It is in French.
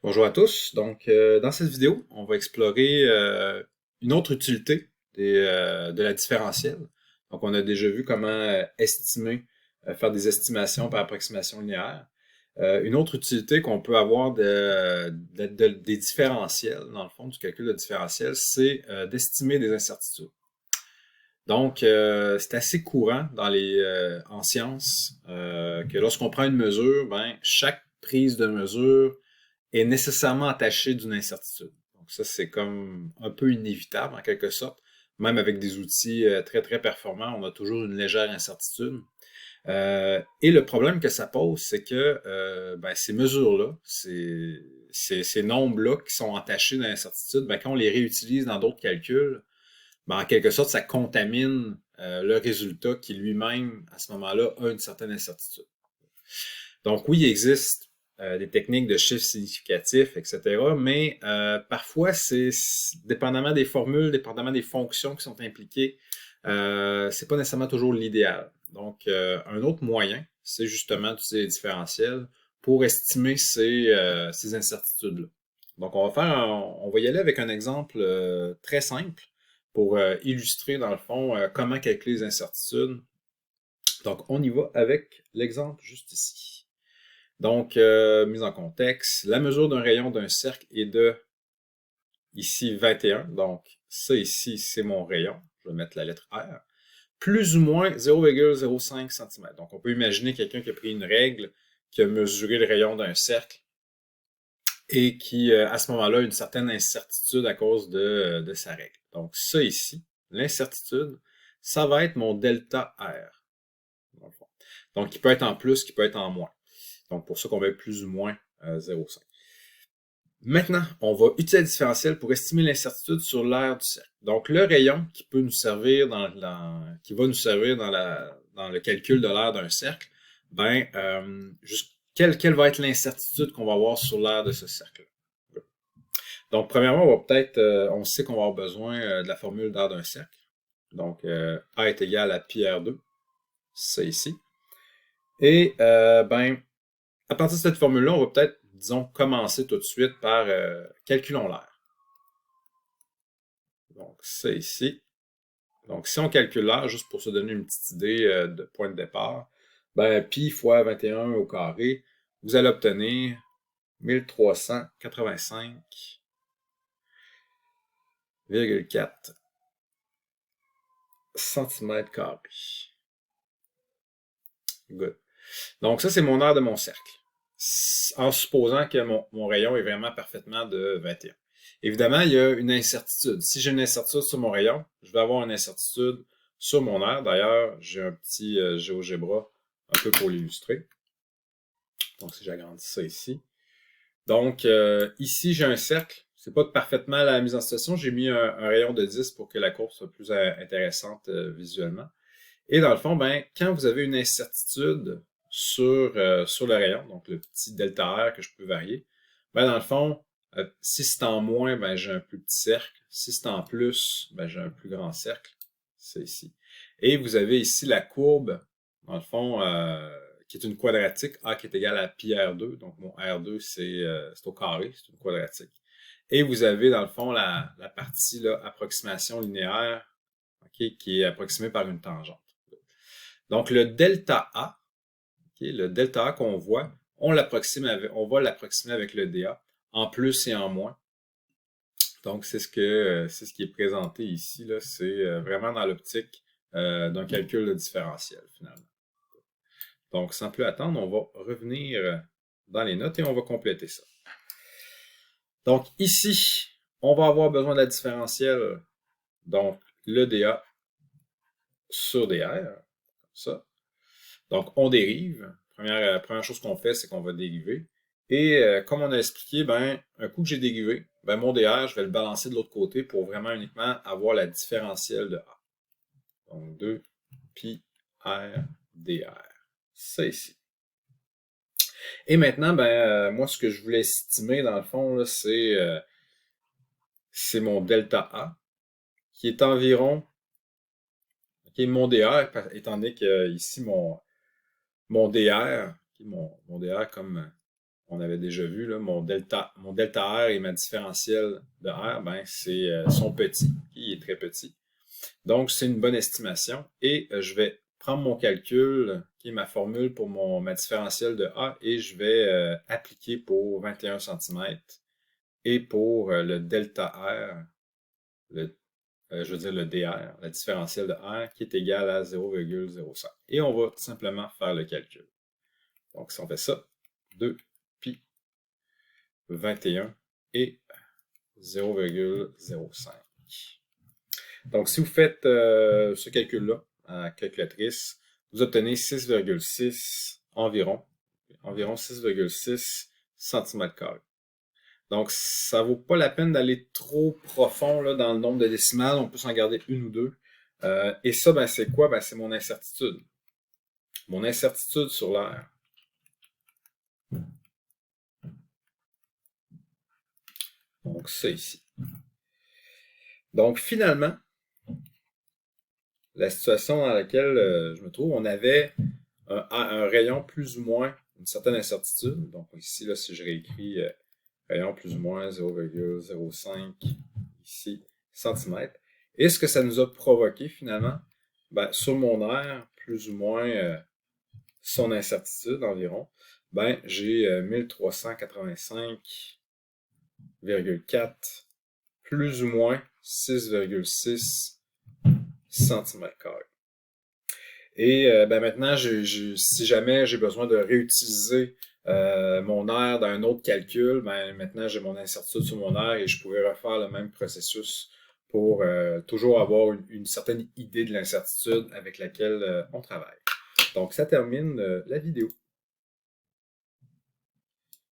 Bonjour à tous. Donc, dans cette vidéo, on va explorer une autre utilité de la différentielle. Donc, on a déjà vu comment estimer, faire des estimations par approximation linéaire. Une autre utilité qu'on peut avoir des différentiels, dans le fond, du calcul de différentiel, c'est d'estimer des incertitudes. Donc, c'est assez courant en sciences que lorsqu'on prend une mesure, ben, chaque prise de mesure est nécessairement attaché d'une incertitude. Donc ça, c'est comme un peu inévitable en quelque sorte. Même avec des outils très, très performants, on a toujours une légère incertitude. Et le problème que ça pose, c'est que ben, ces mesures-là, ces nombres-là qui sont attachés dans l'incertitude, ben, quand on les réutilise dans d'autres calculs, ben, en quelque sorte, ça contamine le résultat qui lui-même, à ce moment-là, a une certaine incertitude. Donc oui, il existe des techniques de chiffres significatifs, etc. Mais parfois, dépendamment des formules, dépendamment des fonctions qui sont impliquées, c'est pas nécessairement toujours l'idéal. Donc, un autre moyen, c'est justement d'utiliser les différentiels pour estimer ces incertitudes-là. Donc, on va y aller avec un exemple très simple pour illustrer, dans le fond, comment calculer les incertitudes. Donc, on y va avec l'exemple juste ici. Donc, mise en contexte, la mesure d'un rayon d'un cercle est de, ici, 21. Donc, ça ici, c'est mon rayon. Je vais mettre la lettre R. Plus ou moins 0,05 cm. Donc, on peut imaginer quelqu'un qui a pris une règle, qui a mesuré le rayon d'un cercle et qui, à ce moment-là, a une certaine incertitude à cause de sa règle. Donc, ça ici, l'incertitude, ça va être mon delta R. Donc, qui peut être en plus, qui peut être en moins. Donc, pour ça qu'on met plus ou moins 0,5. Maintenant, on va utiliser le différentiel pour estimer l'incertitude sur l'aire du cercle. Donc, le rayon qui peut nous servir qui va nous servir dans le calcul de l'aire d'un cercle, ben, quelle va être l'incertitude qu'on va avoir sur l'aire de ce cercle. Donc, premièrement, on sait qu'on va avoir besoin de la formule d'aire d'un cercle. Donc, A est égal à pi R2, c'est ici. Et, ben, à partir de cette formule-là, on va peut-être, disons, commencer tout de suite par calculons l'aire. Donc, c'est ici. Donc, si on calcule l'aire, juste pour se donner une petite idée de point de départ, ben, pi fois 21 au carré, vous allez obtenir 1385,4 cm². Good. Donc, ça, c'est mon aire de mon cercle. En supposant que mon rayon est vraiment parfaitement de 21. Évidemment, il y a une incertitude. Si j'ai une incertitude sur mon rayon, je vais avoir une incertitude sur mon aire. D'ailleurs, j'ai un petit GeoGebra un peu pour l'illustrer. Donc, si j'agrandis ça ici. Donc, ici, j'ai un cercle. C'est pas parfaitement la mise en situation. J'ai mis un rayon de 10 pour que la courbe soit plus intéressante visuellement. Et dans le fond, ben, quand vous avez une incertitude sur le rayon, donc le petit delta R que je peux varier, ben, dans le fond, si c'est en moins, ben, j'ai un plus petit cercle. Si c'est en plus, ben, j'ai un plus grand cercle. C'est ici. Et vous avez ici la courbe, dans le fond, qui est une quadratique, A qui est égale à pi R2. Donc, mon R2, c'est au carré, c'est une quadratique. Et vous avez, dans le fond, la partie là, approximation linéaire, okay, qui est approximée par une tangente. Donc, le delta A, okay, le delta A qu'on voit, on va l'approximer avec le dA, en plus et en moins. Donc, c'est ce qui est présenté ici. Là. C'est vraiment dans l'optique d'un calcul de différentiel, finalement. Donc, sans plus attendre, on va revenir dans les notes et on va compléter ça. Donc, ici, on va avoir besoin de la différentielle, donc le dA sur dr, comme ça. Donc, on dérive. Première chose qu'on fait, c'est qu'on va dériver. Et comme on a expliqué, ben, un coup que j'ai dérivé, ben, mon dr, je vais le balancer de l'autre côté pour vraiment uniquement avoir la différentielle de A. Donc, 2 pi r dr. Ça ici. Et maintenant, ben, moi, ce que je voulais estimer, dans le fond, c'est mon delta A, qui est environ, qui est mon dr, étant donné que ici, mon dr, mon dr comme on avait déjà vu, là, mon delta R et ma différentielle de R, ben, sont petits, qui est très petit. Donc, c'est une bonne estimation. Et je vais prendre mon calcul, qui est ma formule pour ma différentielle de A, et je vais appliquer pour 21 cm. Et pour le delta R, je veux dire le DR, la différentielle de R, qui est égale à 0,05. Et on va tout simplement faire le calcul. Donc, si on fait ça, 2 pi 21 et 0,05. Donc, si vous faites ce calcul-là à la calculatrice, vous obtenez 6,6 environ 6,6 cm². Donc, ça vaut pas la peine d'aller trop profond là, dans le nombre de décimales. On peut s'en garder une ou deux. Et ça, ben, c'est quoi? Ben, c'est mon incertitude. Mon incertitude sur l'air. Donc, ça ici. Donc, finalement, la situation dans laquelle je me trouve, on avait un rayon plus ou moins une certaine incertitude. Donc, ici, là, si je réécris rayon plus ou moins 0,05 ici, centimètres. Et ce que ça nous a provoqué finalement, ben, sur mon air, plus ou moins son incertitude environ, ben, j'ai 1385,4 plus ou moins 6,6 cm². Et ben maintenant, si jamais j'ai besoin de réutiliser mon air dans un autre calcul, ben maintenant j'ai mon incertitude sur mon air et je pourrais refaire le même processus pour toujours avoir une certaine idée de l'incertitude avec laquelle on travaille. Donc ça termine la vidéo.